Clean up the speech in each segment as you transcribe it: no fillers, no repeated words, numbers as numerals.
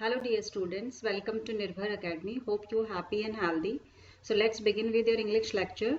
Hello dear students, welcome to Nirbhar Academy. Hope you are happy and healthy. So let's begin with your English lecture.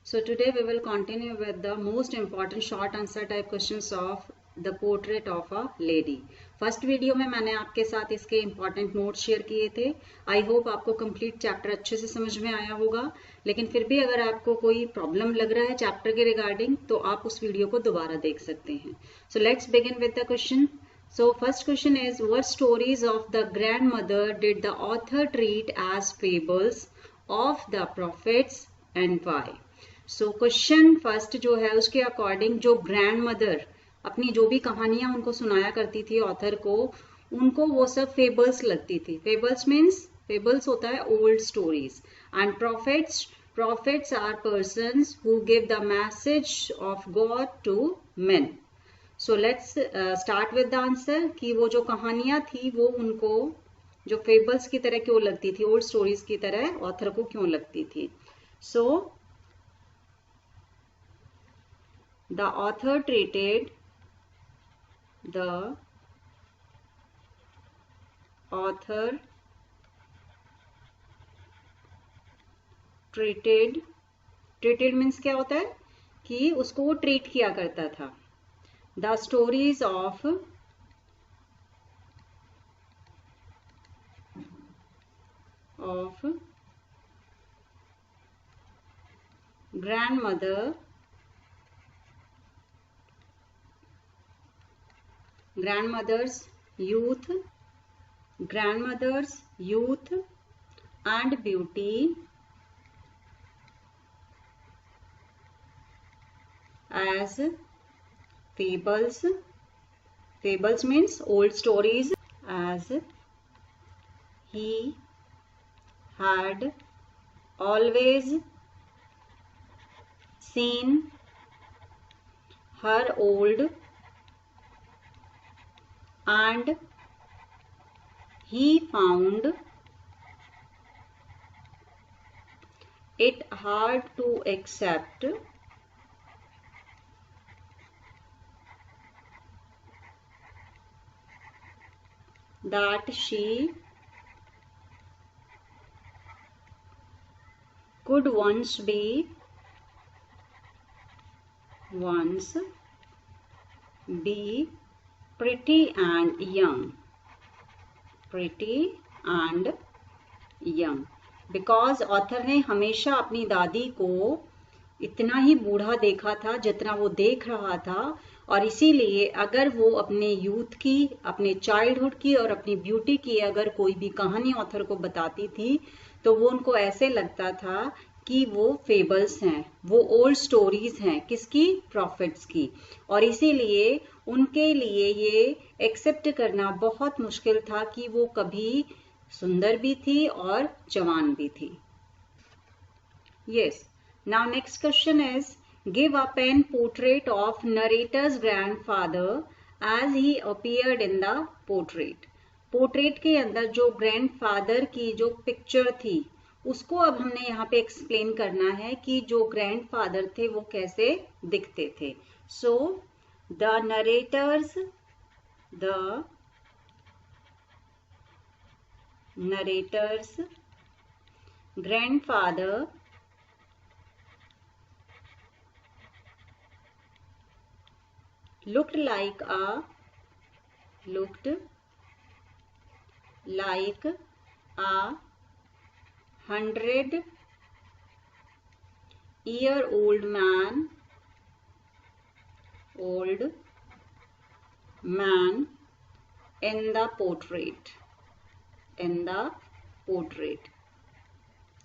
So today we will continue with the most important short answer type questions of the portrait of a lady. First video में मैंने आपके साथ इसके important notes share किए थे. I hope आपको complete chapter अच्छे से समझ में आया होगा, लेकिन फिर भी अगर आपको कोई प्रॉब्लम लग रहा है चैप्टर के रिगार्डिंग तो आप उस वीडियो को दोबारा देख सकते हैं. So let's begin with the question. So first question is, what stories of the grandmother did the author treat as fables of the prophets and why? So question first जो है उसके अकॉर्डिंग जो grandmother अपनी जो भी कहानियां उनको सुनाया करती थी ऑथर को, उनको वो सब फेबल्स लगती थी. फेबल्स मीन्स फेबल्स होता है old stories, and prophets are persons who give the message of God to men. So let's start with the answer कि वो जो कहानियां थी वो उनको जो फेबल्स की तरह क्यों लगती थी, ओल्ड स्टोरीज की तरह ऑथर को क्यों लगती थी. So the author treated treated means क्या होता है कि उसको वो ट्रीट किया करता था. The stories of grandmother's youth and beauty as fables means old stories, as he had always seen her old and he found it hard to accept that she could once be pretty and young. Because author ने हमेशा अपनी दादी को इतना ही बूढ़ा देखा था जितना वो देख रहा था, और इसीलिए अगर वो अपने यूथ की, अपने चाइल्डहुड की और अपनी ब्यूटी की अगर कोई भी कहानी ऑथर को बताती थी तो वो उनको ऐसे लगता था कि वो फेबल्स हैं, वो ओल्ड स्टोरीज हैं. किसकी? प्रॉफिट्स की. और इसीलिए उनके लिए ये एक्सेप्ट करना बहुत मुश्किल था कि वो कभी सुंदर भी थी और जवान भी थी. Yes. Now next question is, give a pen portrait of narrator's grandfather as he appeared in the portrait. Portrait के अंदर जो ग्रैंडफादर की जो पिक्चर थी उसको अब हमने यहाँ पे एक्सप्लेन करना है कि जो ग्रैंडफादर थे वो कैसे दिखते थे. So the narrator's grandfather looked like a 100-year-old man in the portrait.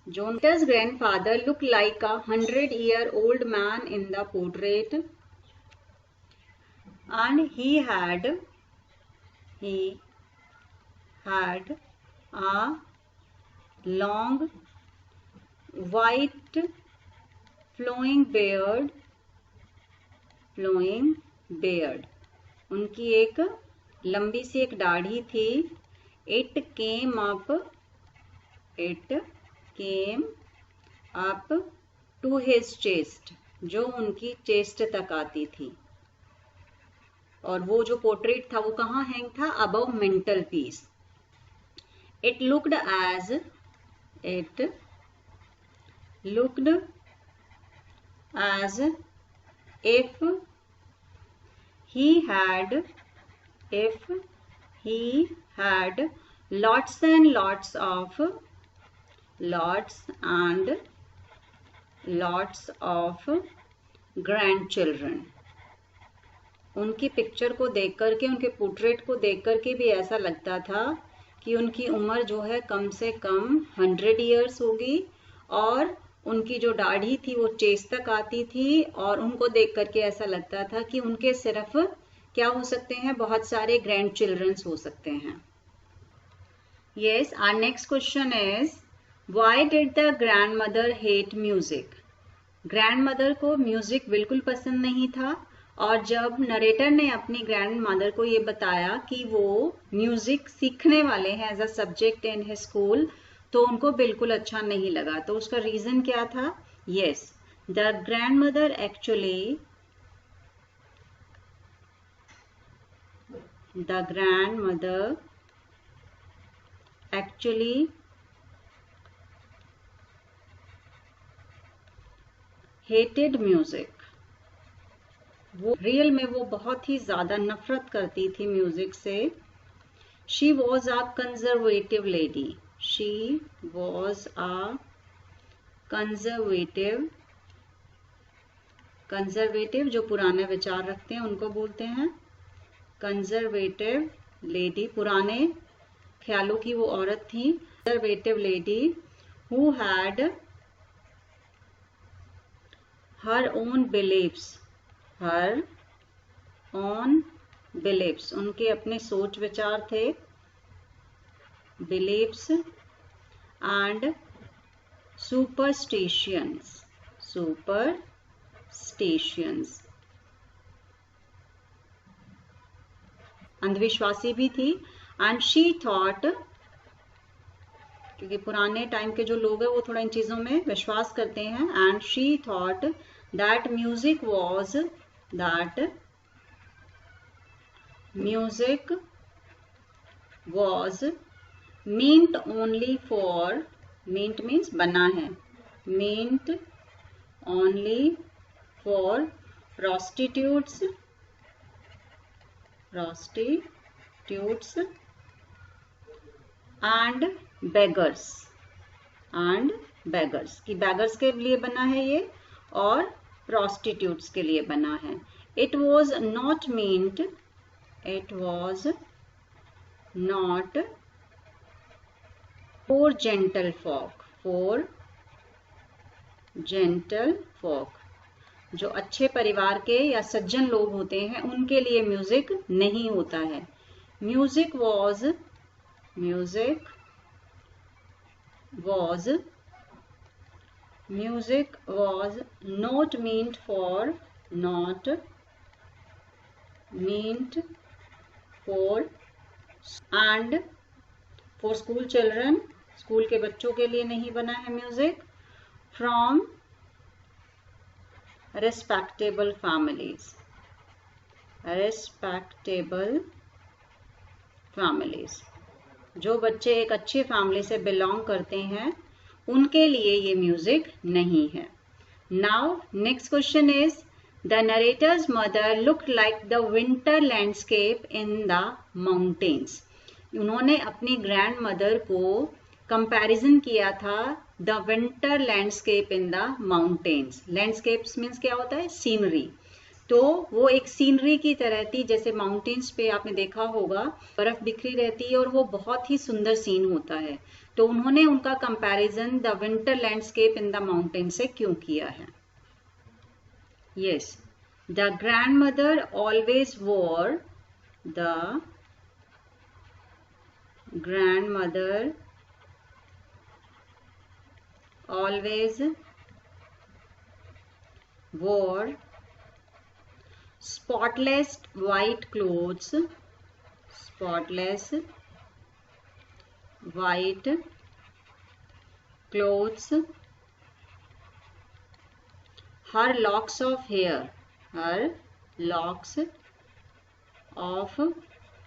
Jonathan's grandfather looked like a 100-year-old man in the portrait, and he had a long white flowing beard. उनकी एक लंबी सी एक दाढ़ी थी. It came up to his chest, जो उनकी chest तक आती थी. और वो जो पोर्ट्रेट था वो कहाँ हैंग था? Above mental peace. It looked as if he had lots and lots of grandchildren. उनकी पिक्चर को देख करके, उनके पोर्ट्रेट को देख करके भी ऐसा लगता था कि उनकी उम्र जो है कम से कम 100 ईयर्स होगी और उनकी जो दाढ़ी थी वो चेस्ट तक आती थी और उनको देख करके ऐसा लगता था कि उनके सिर्फ क्या हो सकते हैं, बहुत सारे ग्रैंड चिल्ड्रंस हो सकते हैं. Yes, our next question is, why did the grandmother hate music? Grandmother को म्यूजिक बिल्कुल पसंद नहीं था और जब नरेटर ने अपनी ग्रैंडमदर को ये बताया कि वो म्यूजिक सीखने वाले हैं as a subject in his school, तो उनको बिल्कुल अच्छा नहीं लगा. तो उसका रीजन क्या था? Yes, the grandmother actually hated music. वो रियल में वो बहुत ही ज्यादा नफरत करती थी म्यूजिक से. She was a conservative lady. She was a conservative जो पुराने विचार रखते हैं उनको बोलते हैं कंजर्वेटिव लेडी. पुराने ख्यालों की वो औरत थी. Conservative lady who had her own beliefs. उनके अपने सोच विचार थे. beliefs and superstitions. अंधविश्वासी भी थी. एंड शी थॉट, क्योंकि पुराने टाइम के जो लोग हैं वो थोड़ा इन चीजों में विश्वास करते हैं. And she thought that music was meant only for, meant means बना है, meant only for prostitutes and beggars. कि beggars के लिए बना है ये और prostitutes के लिए बना है. It was not for gentle folk. जो अच्छे परिवार के या सज्जन लोग होते हैं उनके लिए म्यूजिक नहीं होता है. Music was not meant for and for school children. School के बच्चों के लिए नहीं बना है म्यूजिक. From respectable families. जो बच्चे एक अच्छी फैमिली से बिलोंग करते हैं उनके लिए ये म्यूजिक नहीं है. Now next question is, the narrator's mother looked like the winter landscape in the mountains. उन्होंने अपनी ग्रैंड मदर को कंपैरिजन किया था the winter landscape in the mountains. Landscapes means क्या होता है? सीनरी. तो वो एक सीनरी की तरह थी. जैसे माउंटेन्स पे आपने देखा होगा बर्फ बिखरी रहती है और वो बहुत ही सुंदर सीन होता है. तो उन्होंने उनका comparison the winter landscape in the mountain से क्यों किया है? यस, द ग्रैंडमदर ऑलवेज वोर spotless white clothes. Her locks of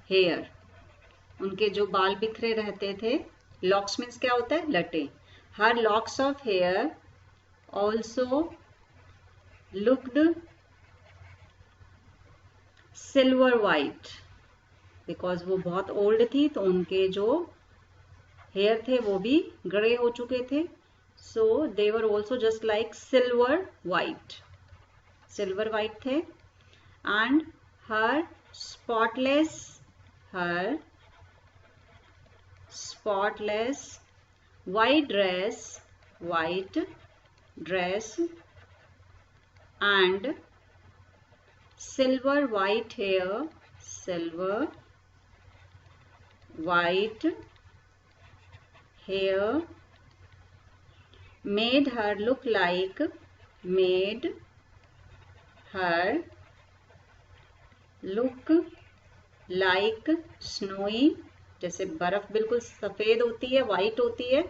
hair. उनके जो बाल बिखरे रहते थे लॉक्स मीन्स क्या होता है, लटे. Her locks of hair also looked silver white, because वो बहुत ओल्ड थी तो उनके जो हेयर थे वो भी ग्रे हो चुके थे. So they were also just like silver white थे. And her spotless white dress and silver white hair made her look like snowy, जैसे बर्फ बिल्कुल सफेद होती है, वाइट होती है.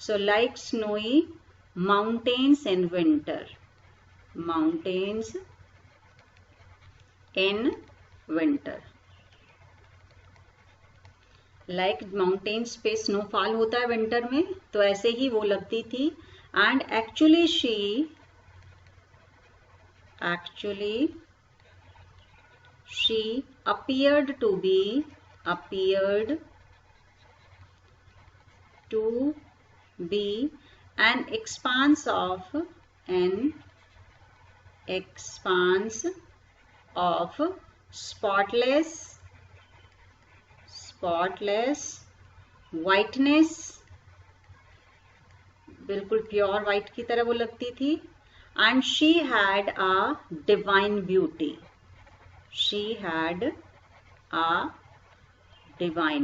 So like snowy mountains in winter, like mountains पे स्नोफॉल होता है विंटर में, तो ऐसे ही वो लगती थी. And actually she appeared to be an expanse of spotless whiteness, बिल्कुल प्योर वाइट की तरह वो लगती थी. And she had a divine beauty,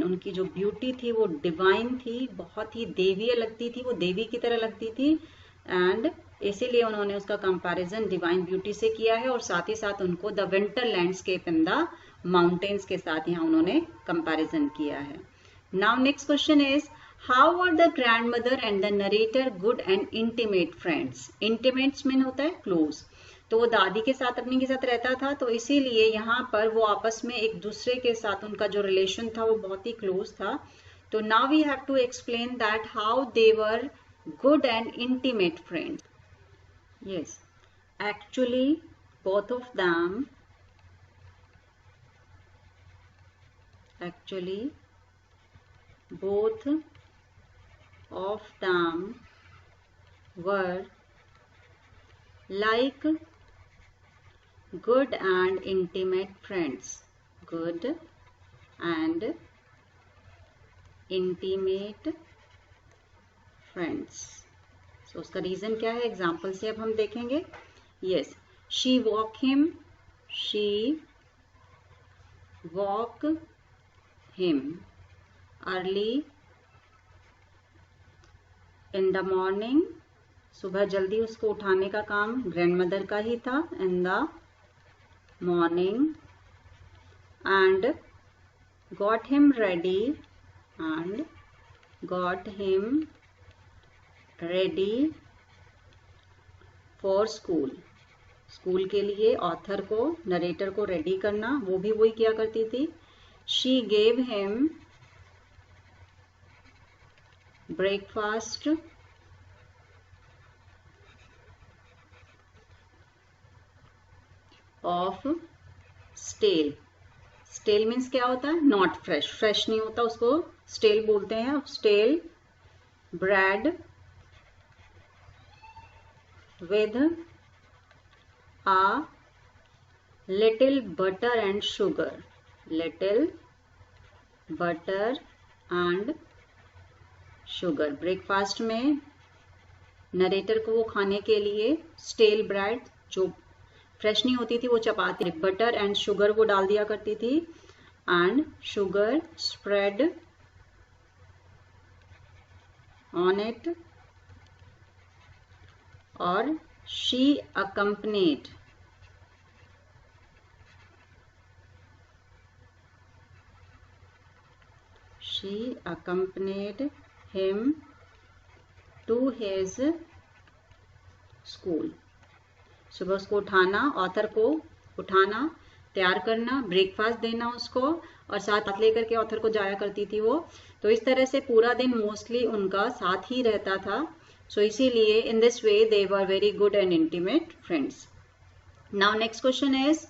उनकी जो ब्यूटी थी वो डिवाइन थी, बहुत ही देवीय लगती थी, वो देवी की तरह लगती थी. एंड इसीलिए उन्होंने उसका कंपैरिजन डिवाइन ब्यूटी से किया है, और साथ ही साथ उनको the winter landscape in the mountains के साथ यहाँ उन्होंने कंपैरिजन किया है. Now next question is, how were the grandmother and the narrator good and intimate friends. Intimates mean होता है क्लोज, तो वो दादी के साथ अपने के साथ रहता था, तो इसीलिए यहाँ पर वो आपस में एक दूसरे के साथ उनका जो रिलेशन था वो बहुत ही क्लोज था. तो now we have to explain that how they were good and intimate friends. Yes, actually both of them were like good and intimate friends. So उसका रीजन क्या है, एग्जाम्पल से अब हम देखेंगे. Yes, she walked him early in the morning. सुबह जल्दी उसको उठाने का काम ग्रैंडमदर का ही था. In the morning. And got him ready for school. School के लिए ऑथर को, नरेटर को रेडी करना, वो भी वही किया करती थी. She gave him breakfast of stale. Stale means क्या होता है, नॉट फ्रेश, फ्रेश नहीं होता, उसको स्टेल बोलते हैं. Stale bread with a little butter and sugar. Breakfast में नरेटर को वो खाने के लिए स्टेल ब्रेड, जो फ्रेश नहीं होती थी, वो चपाती, बटर एंड शुगर वो डाल दिया करती थी. And sugar spread on it. और she accompanied him to his school. सुबह उसको उठाना, ऑथर को उठाना, तैयार करना, ब्रेकफास्ट देना उसको, और साथ लेकर के ऑथर को जाया करती थी वो। तो इस तरह से पूरा दिन मोस्टली उनका साथ ही रहता था। सो इसीलिए in this way they were very good and intimate friends. Now next question is,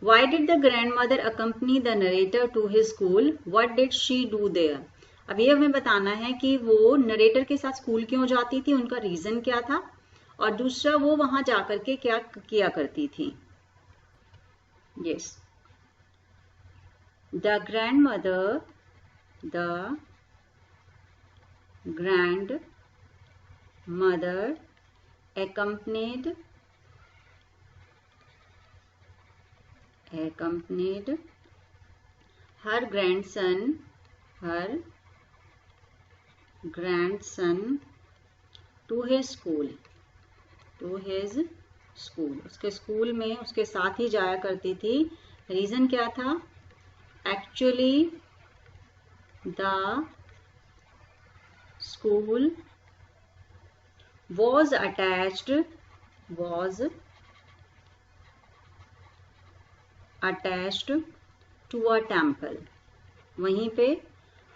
why did the grandmother accompany the narrator to his school? What did she do there? अब ये हमें बताना है कि वो नरेटर के साथ स्कूल क्यों जाती थी, उनका रीजन क्या था, और दूसरा वो वहां जाकर के क्या किया करती थी। Yes, the grandmother accompanied her grandson to his school, उसके स्कूल में उसके साथ ही जाया करती थी। रीजन क्या था? Actually the school was attached to a temple। वहीं पे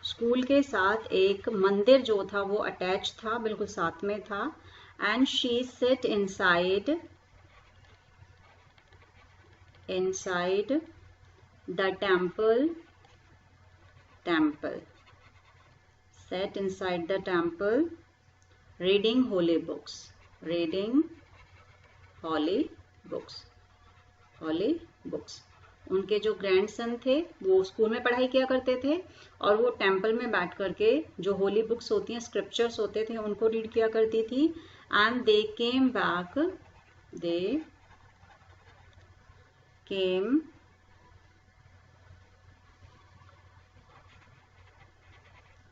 स्कूल के साथ एक मंदिर जो था वो अटैच था, बिल्कुल साथ में था। And she sit inside the temple sat inside the temple reading holy books। उनके जो ग्रैंडसन थे वो स्कूल में पढ़ाई किया करते थे और वो टेम्पल में बैठ करके जो होली बुक्स होती हैं, स्क्रिप्चर्स होते थे, उनको रीड किया करती थी। And they came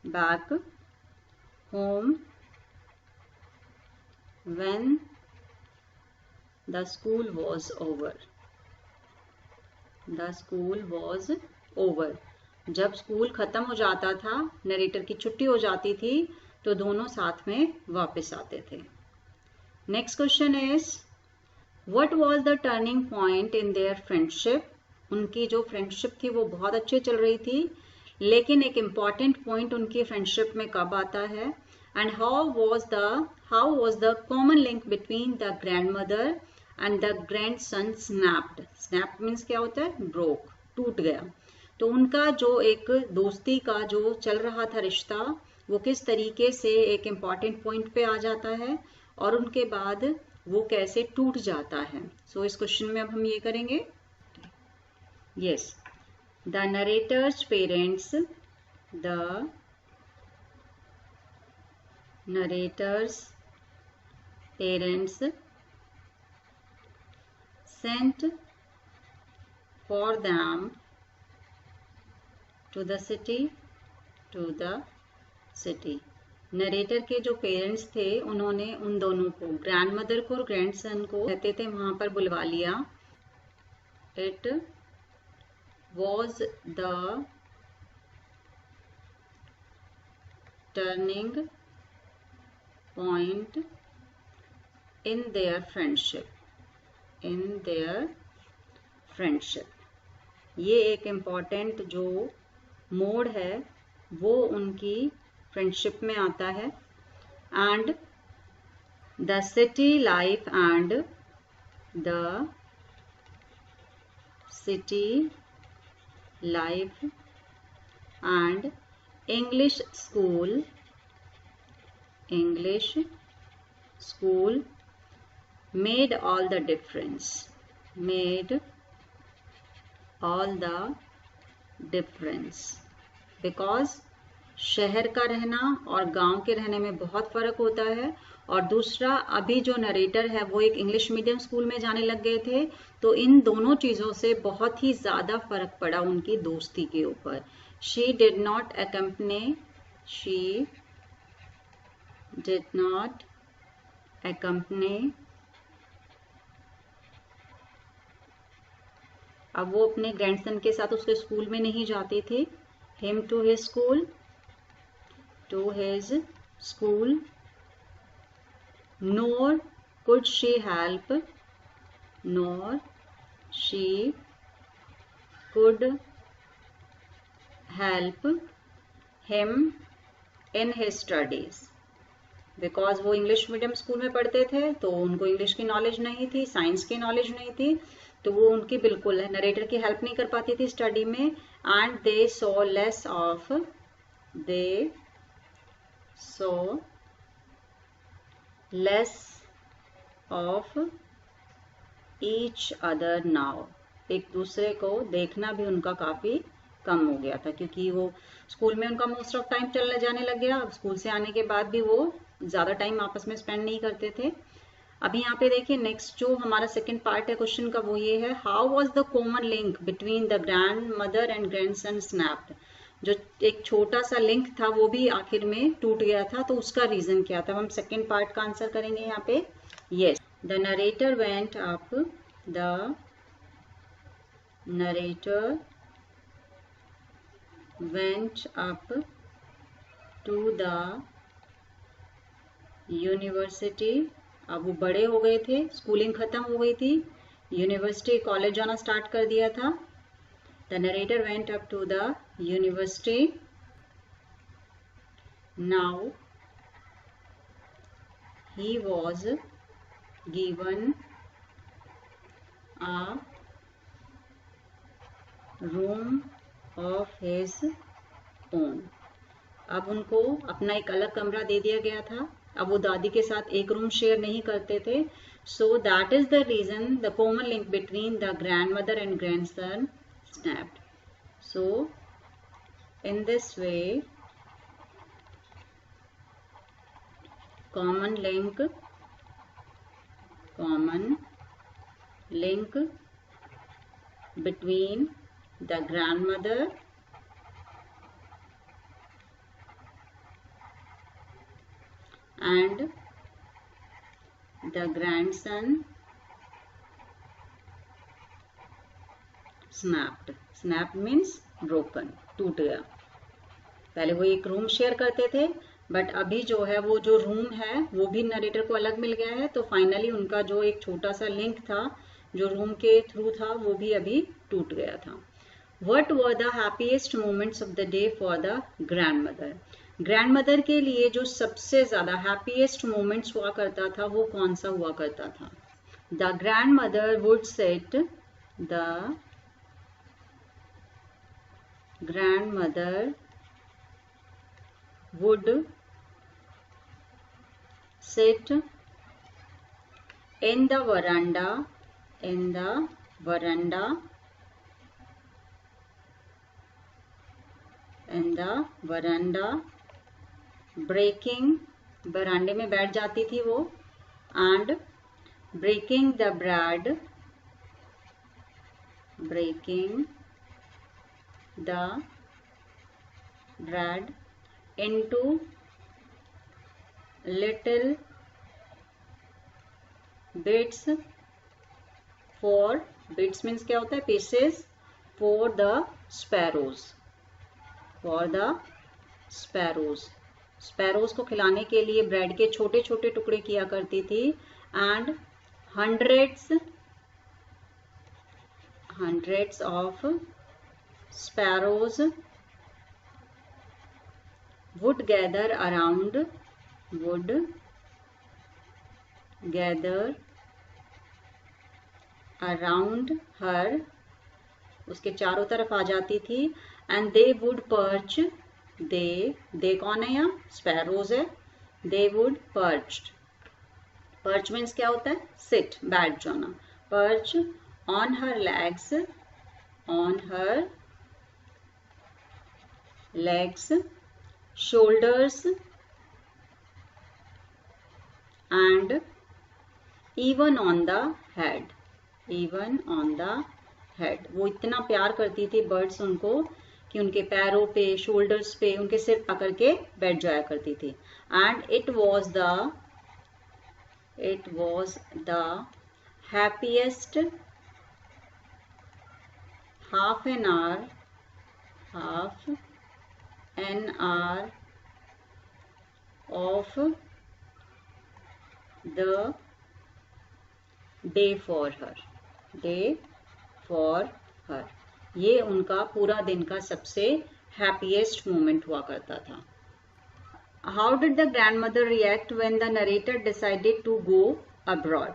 back home when the school was over। जब स्कूल खत्म हो जाता था, नरेटर की छुट्टी हो जाती थी, तो दोनों साथ में वापस आते थे। Next question is, what was the turning point in their friendship? उनकी जो फ्रेंडशिप थी वो बहुत अच्छी चल रही थी, लेकिन एक इम्पॉर्टेंट पॉइंट उनकी फ्रेंडशिप में कब आता है? And how was the common link between the grandmother and the grandson snapped? Snapped means क्या होता है? broke, टूट गया। तो उनका जो एक दोस्ती का जो चल रहा था रिश्ता, वो किस तरीके से एक इम्पॉर्टेंट पॉइंट पे आ जाता है और उनके बाद वो कैसे टूट जाता है। सो इस क्वेश्चन में अब हम ये करेंगे। Yes, the narrator's parents sent for them to the city। Narrator के जो पेरेंट्स थे उन्होंने उन दोनों को, ग्रैंडमदर को और ग्रैंडसन को कहते थे, वहां पर बुलवा लिया। It was the turning point in their friendship। ये एक इम्पॉर्टेंट जो मोड है वो उनकी फ्रेंडशिप में आता है। And the city life and English school made all the difference because शहर का रहना और गांव के रहने में बहुत फर्क होता है। और दूसरा, अभी जो नरेटर है वो एक इंग्लिश मीडियम स्कूल में जाने लग गए थे, तो इन दोनों चीजों से बहुत ही ज्यादा फर्क पड़ा उनकी दोस्ती के ऊपर। She did not accompany अब वो अपने ग्रैंडसन के साथ उसके स्कूल में नहीं जाती थी। him to his school nor could she help help him in his studies. Because वो इंग्लिश मीडियम स्कूल में पढ़ते थे तो उनको इंग्लिश की नॉलेज नहीं थी, साइंस की नॉलेज नहीं थी, तो वो उनकी बिल्कुल नरेटर की हेल्प नहीं कर पाती थी स्टडी में. And they saw less of each other now. एक दूसरे को देखना भी उनका काफी कम हो गया था, क्योंकि वो स्कूल में उनका मोस्ट ऑफ टाइम चलने जाने लग गया. अब स्कूल से आने के बाद भी वो ज्यादा टाइम आपस में स्पेंड नहीं करते थे. अभी यहाँ पे देखिए नेक्स्ट जो हमारा सेकंड पार्ट है क्वेश्चन का वो ये है, how was the common link between the grandmother and grandson snapped. जो एक छोटा सा लिंक था वो भी आखिर में टूट गया था, तो उसका रीजन क्या था. हम सेकंड पार्ट का आंसर करेंगे यहाँ पे. Yes, the narrator went up to the university. अब वो बड़े हो गए थे, स्कूलिंग खत्म हो गई थी, यूनिवर्सिटी कॉलेज जाना स्टार्ट कर दिया था. The narrator went up to the university. Now he was given a room of his own. अब उनको अपना एक अलग कमरा दे दिया गया था. अब वो दादी के साथ एक रूम शेयर नहीं करते थे. So that is the reason the common link between the grandmother and grandson snapped. So in this way common link between the grandmother and the grandson snapped. Snapped means broken, टूट गया. पहले वो एक room share करते थे, but अभी जो है वो जो रूम है वो भी नरेटर को अलग मिल गया है. तो फाइनली उनका जो एक छोटा सा लिंक था जो रूम के थ्रू था वो भी अभी टूट गया था. What were the happiest moments of the day for the grandmother? Grandmother के लिए जो सबसे ज्यादा हैप्पीएस्ट मोमेंट्स हुआ करता था वो कौन सा हुआ करता था. The grandmother would sit in the veranda बरांडे में बैठ जाती थी वो, and breaking the bread into little bits bits means क्या होता है, pieces, for the sparrows. Sparrows को खिलाने के लिए ब्रेड के छोटे छोटे टुकड़े किया करती थी. And hundreds of sparrows would gather around her. उसके चारों तरफ आ जाती थी. And they would perch. दे कौन है यहाँ, स्पैरोज है. दे वुड पर्च मीन्स क्या होता है, सिट, बैठ जाना. Perch on her legs, shoulders and even on the head. वो इतना प्यार करती थी बर्ड्स उनको कि उनके पैरों पे, शोल्डर्स पे, उनके सिर पकड़ के बैठ जाया करती थी. And it was the happiest half an hour of the day for her. ये उनका पूरा दिन का सबसे हैप्पीएस्ट मोमेंट हुआ करता था। How did the grandmother react when the narrator decided to go abroad?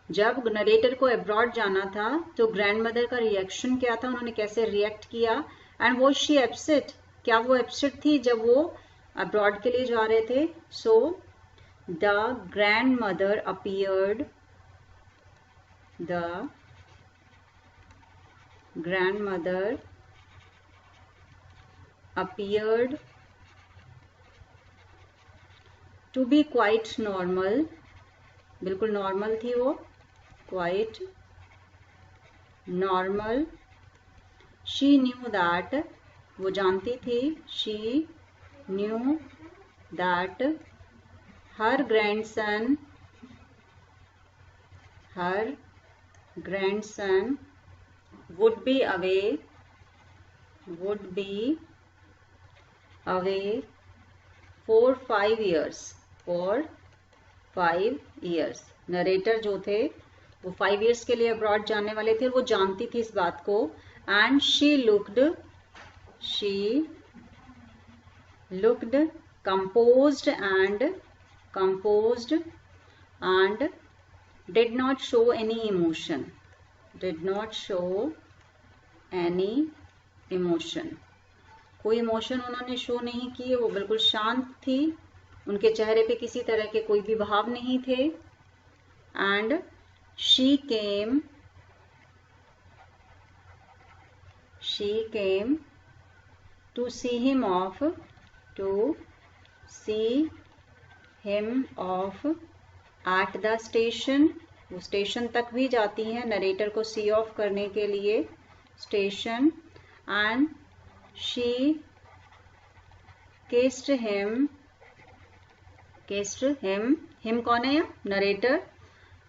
जब नरेटर को अब्रॉड जाना था तो ग्रैंड मदर का रिएक्शन क्या था, उन्होंने कैसे रिएक्ट किया? And was she upset? क्या वो अपसेट थी जब वो अब्रॉड के लिए जा रहे थे? So the grand mother appeared, the grandmother appeared to be quite normal, बिल्कुल नॉर्मल थी वो, quite normal. She knew that, वो जानती थी, she knew that her grandson would be away for 5 years. Narrator जो थे वो 5 years के लिए अब्रॉड जाने वाले थे, वो जानती थी इस बात को. And she looked composed and did not show any emotion. कोई इमोशन उन्होंने शो नहीं किए, वो बिल्कुल शांत थी, उनके चेहरे पे किसी तरह के कोई भी भाव नहीं थे. And she came to see him off at the station. वो स्टेशन तक भी जाती हैं नरेटर को सी ऑफ करने के लिए, station. And she kissed him. Him कौन है? Narrator.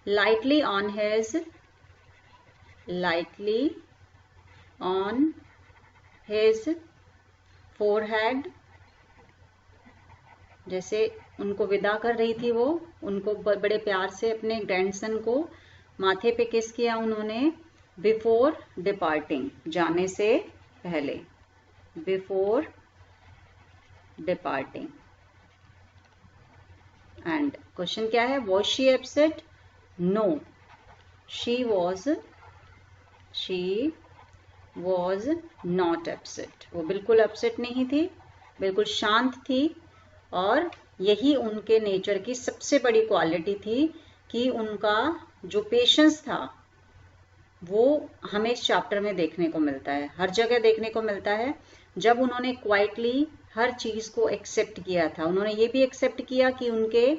lightly on his forehead. जैसे उनको विदा कर रही थी, वो उनको बड़े प्यार से अपने ग्रैंडसन को माथे पे किस किया उन्होंने. बिफोर डिपार्टिंग, जाने से पहले, बिफोर डिपार्टिंग. एंड क्वेश्चन क्या है? Was she upset? No, she was not upset. वो बिल्कुल अपसेट नहीं थी, बिल्कुल शांत थी. और यही उनके नेचर की सबसे बड़ी क्वालिटी थी कि उनका जो पेशेंस था वो हमें इस चैप्टर में देखने को मिलता है, हर जगह देखने को मिलता है. जब उन्होंने क्वाइटली हर चीज को एक्सेप्ट किया था, उन्होंने ये भी एक्सेप्ट किया कि उनके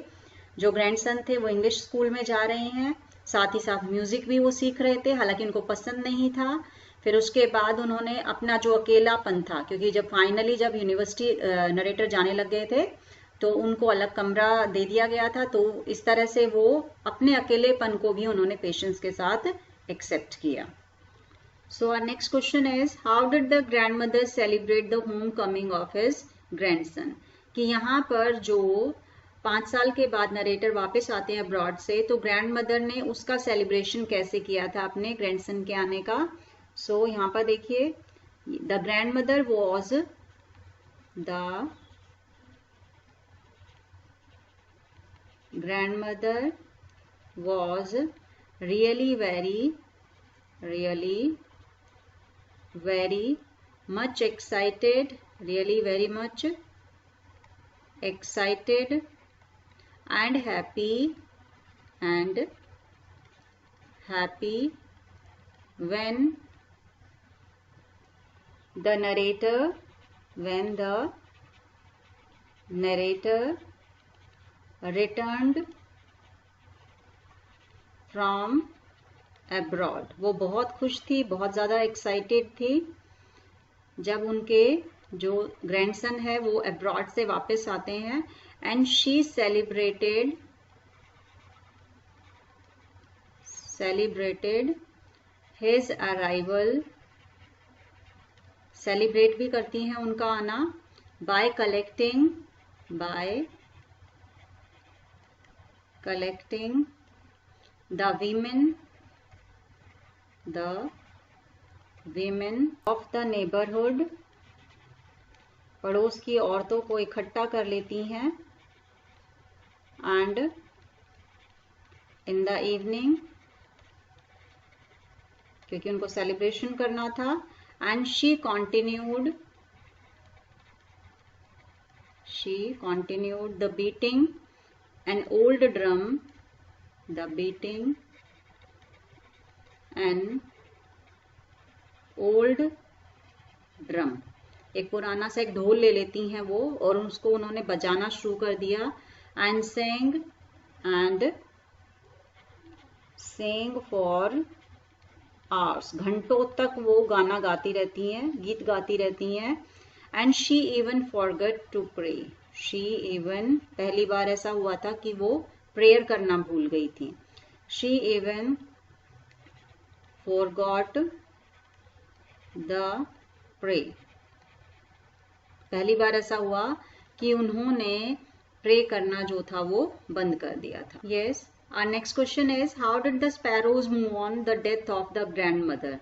जो ग्रैंडसन थे वो इंग्लिश स्कूल में जा रहे हैं, साथ ही साथ म्यूजिक भी वो सीख रहे थे, हालांकि उनको पसंद नहीं था. फिर उसके बाद उन्होंने अपना जो अकेलापन था, क्योंकि जब फाइनली जब यूनिवर्सिटी नरेटर जाने लग गए थे तो उनको अलग कमरा दे दिया गया था, तो इस तरह से वो अपने अकेलेपन को भी उन्होंने पेशेंस के साथ एक्सेप्ट किया. So our next question is how did the grandmother celebrate the homecoming of his grandson? कि यहाँ पर जो 5 साल के बाद नरेटर वापस आते हैं अब्रॉड से, तो ग्रैंडमदर ने उसका सेलिब्रेशन कैसे किया था अपने ग्रैंडसन के आने का. सो यहाँ पर देखिए, the grandmother was really very much excited and happy when the narrator returned from abroad. वो बहुत खुश थी, बहुत ज़्यादा एक्साइटेड थी जब उनके जो ग्रैंडसन है वो अब्रॉड से वापस आते हैं. And she celebrated his arrival, celebrate भी करती हैं उनका आना, bye collecting the women of the neighborhood पड़ोस की औरतों को इकट्ठा कर लेती हैं एंड इन द इवनिंग, क्योंकि उनको सेलिब्रेशन करना था, and she continued the beating an old drum, the beating an old drum, एक पुराना सा एक ढोल ले लेती हैं वो और उसको उन्होंने बजाना शुरू कर दिया, and sang for hours, घंटों तक वो गाना गाती रहती हैं, गीत गाती रहती हैं, and she even forgot to pray, पहली बार ऐसा हुआ था कि वो प्रेयर करना भूल गई थी, she even forgot the pray, पहली बार ऐसा हुआ कि उन्होंने प्रे करना जो था वो बंद कर दिया था. Yes, our next question is how did the sparrows move on the death of the grandmother?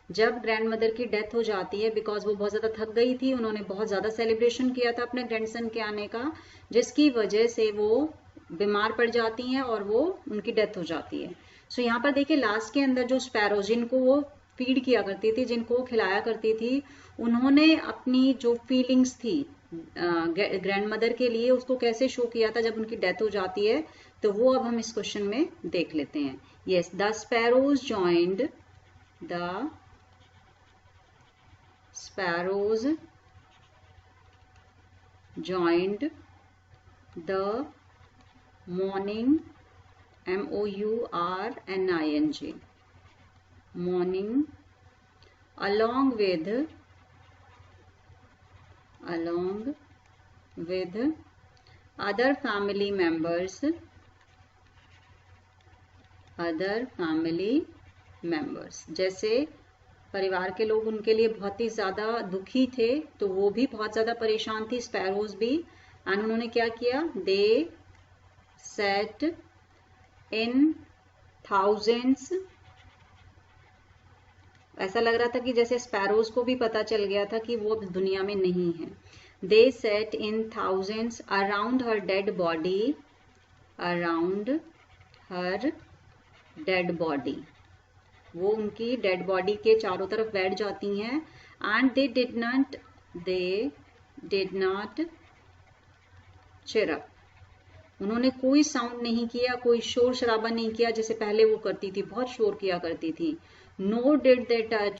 जब ग्रैंड मदर की डेथ हो जाती है, बिकॉज वो बहुत ज़्यादा थक गई थी, उन्होंने बहुत ज़्यादा सेलिब्रेशन किया था अपने ग्रैंडसन के आने का, जिसकी वजह से वो बीमार पड़ जाती हैं और वो उनकी डेथ हो जाती है. सो यहाँ पर देखिए लास्ट के अंदर जो स्पैरो जिनको वो फीड किया करती थी, जिनको वो खिलाया करती थी, उन्होंने अपनी जो फीलिंग्स थी ग्रैंड मदर के लिए उसको कैसे शो किया था जब उनकी डेथ हो जाती है, तो वो अब हम इस क्वेश्चन में देख लेते हैं. Yes, the sparrows joined the mourning, MOURNING, mourning, along with other family members, जैसे परिवार के लोग उनके लिए बहुत ही ज़्यादा दुखी थे, तो वो भी बहुत ज़्यादा परेशान थी, स्पैरोज भी, एंड उन्होंने क्या किया, दे सेट इन थाउजेंड्स, ऐसा लग रहा था कि जैसे स्पैरोज को भी पता चल गया था कि वो दुनिया में नहीं है. They set in thousands around her dead body, वो उनकी डेड बॉडी के चारों तरफ बैठ जाती हैं, एंड दे डिड नॉट चिरअप, उन्होंने कोई साउंड नहीं किया, कोई शोर शराबा नहीं किया जैसे पहले वो करती थी, बहुत शोर किया करती थी. No did they touch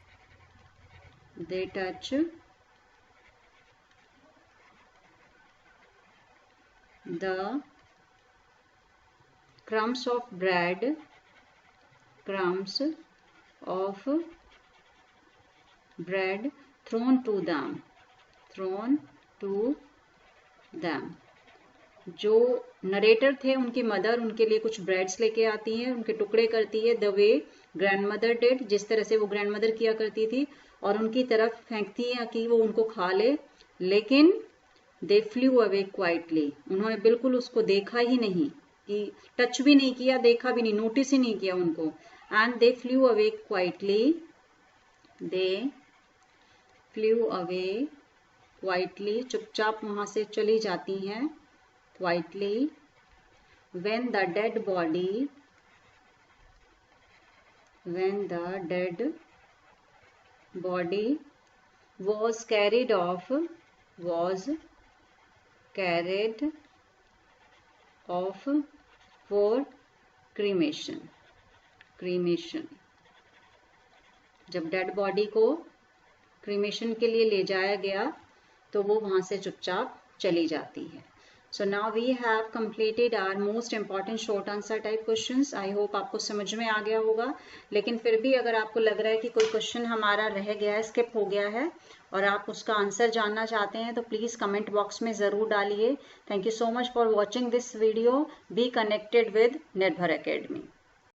the crumbs of bread thrown to them. जो नरेटर थे उनकी मदर उनके लिए कुछ ब्रेड्स लेके आती हैं, उनके टुकड़े करती है, the way grand mother did, जिस तरह से वो ग्रैंड मदर किया करती थी, और उनकी तरफ फेंकती है कि वो उनको खा ले, लेकिन दे फ्लू अवे क्वाइटली, उन्होंने बिल्कुल उसको देखा ही नहीं, कि टच भी नहीं किया, देखा भी नहीं, नोटिस ही नहीं किया उनको, and they flu away quietly, चुपचाप वहां से चली जाती हैं, quietly. when the dead body was carried off for cremation, जब डेड बॉडी को क्रीमेशन के लिए ले जाया गया तो वो वहां से चुपचाप चली जाती है. So now we have completed our most important short answer type questions. I hope आपको समझ में आ गया होगा, लेकिन फिर भी अगर आपको लग रहा है कि कोई क्वेश्चन हमारा रह गया है, स्किप हो गया है, और आप उसका आंसर जानना चाहते हैं, तो प्लीज़ कमेंट बॉक्स में ज़रूर डालिए. Thank you so much for watching this video. Be connected with निर्भर एकेडमी.